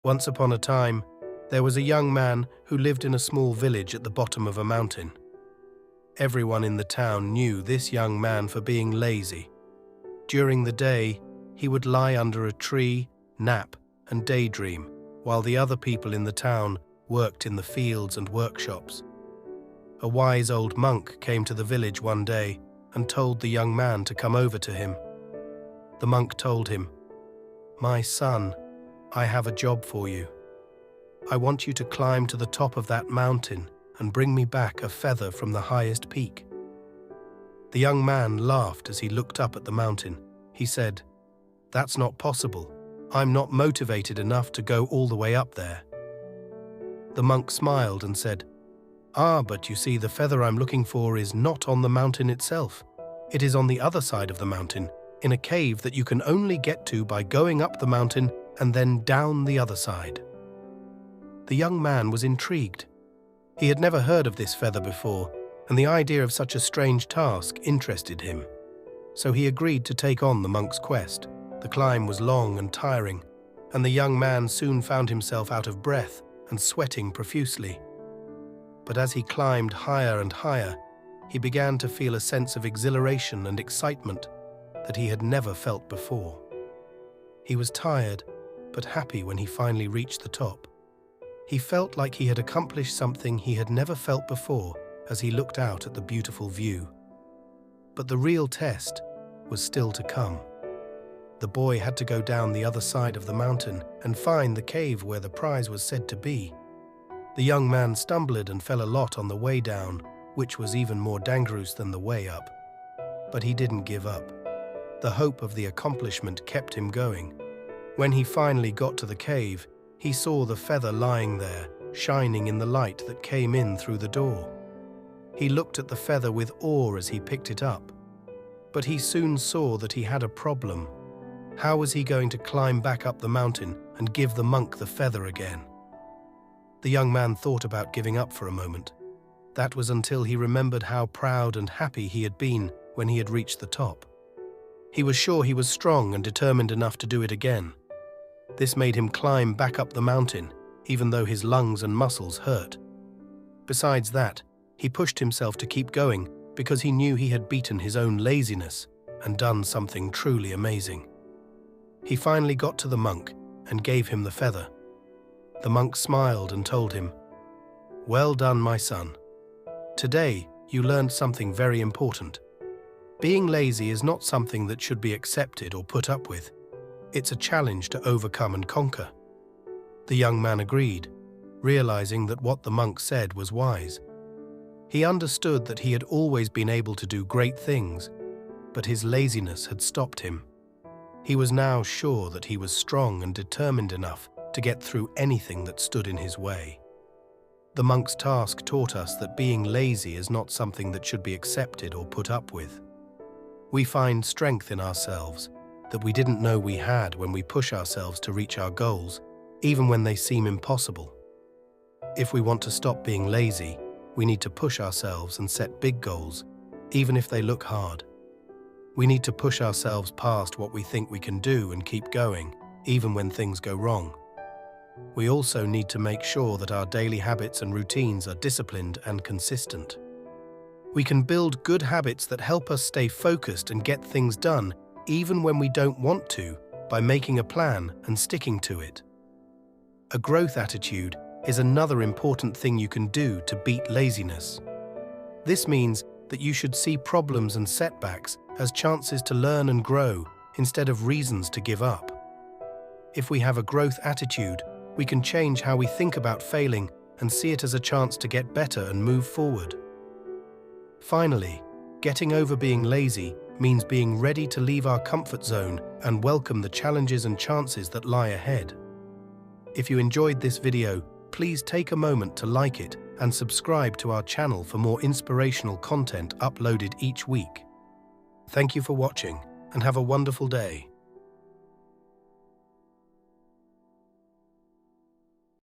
Once upon a time, there was a young man who lived in a small village at the bottom of a mountain. Everyone in the town knew this young man for being lazy. During the day, he would lie under a tree, nap, and daydream, while the other people in the town worked in the fields and workshops. A wise old monk came to the village one day and told the young man to come over to him. The monk told him, "My son, I have a job for you. I want you to climb to the top of that mountain and bring me back a feather from the highest peak." The young man laughed as he looked up at the mountain. He said, "That's not possible. I'm not motivated enough to go all the way up there." The monk smiled and said, But you see, the feather I'm looking for is not on the mountain itself. It is on the other side of the mountain, in a cave that you can only get to by going up the mountain and then down the other side." The young man was intrigued. He had never heard of this feather before, and the idea of such a strange task interested him. So he agreed to take on the monk's quest. The climb was long and tiring, and the young man soon found himself out of breath and sweating profusely. But as he climbed higher and higher, he began to feel a sense of exhilaration and excitement that he had never felt before. He was tired, but happy when he finally reached the top. He felt like he had accomplished something he had never felt before as he looked out at the beautiful view. But the real test was still to come. The boy had to go down the other side of the mountain and find the cave where the prize was said to be. The young man stumbled and fell a lot on the way down, which was even more dangerous than the way up. But he didn't give up. The hope of the accomplishment kept him going. When he finally got to the cave, he saw the feather lying there, shining in the light that came in through the door. He looked at the feather with awe as he picked it up. But he soon saw that he had a problem. How was he going to climb back up the mountain and give the monk the feather again? The young man thought about giving up for a moment. That was until he remembered how proud and happy he had been when he had reached the top. He was sure he was strong and determined enough to do it again. This made him climb back up the mountain, even though his lungs and muscles hurt. Besides that, he pushed himself to keep going because he knew he had beaten his own laziness and done something truly amazing. He finally got to the monk and gave him the feather. The monk smiled and told him, "Well done, my son. Today, you learned something very important. Being lazy is not something that should be accepted or put up with. It's a challenge to overcome and conquer." The young man agreed, realizing that what the monk said was wise. He understood that he had always been able to do great things, but his laziness had stopped him. He was now sure that he was strong and determined enough to get through anything that stood in his way. The monk's task taught us that being lazy is not something that should be accepted or put up with. We find strength in ourselves that we didn't know we had when we push ourselves to reach our goals, even when they seem impossible. If we want to stop being lazy, we need to push ourselves and set big goals, even if they look hard. We need to push ourselves past what we think we can do and keep going, even when things go wrong. We also need to make sure that our daily habits and routines are disciplined and consistent. We can build good habits that help us stay focused and get things done, even when we don't want to, by making a plan and sticking to it. A growth attitude is another important thing you can do to beat laziness. This means that you should see problems and setbacks as chances to learn and grow instead of reasons to give up. If we have a growth attitude, we can change how we think about failing and see it as a chance to get better and move forward. Finally, getting over being lazy means being ready to leave our comfort zone and welcome the challenges and chances that lie ahead. If you enjoyed this video, please take a moment to like it and subscribe to our channel for more inspirational content uploaded each week. Thank you for watching and have a wonderful day.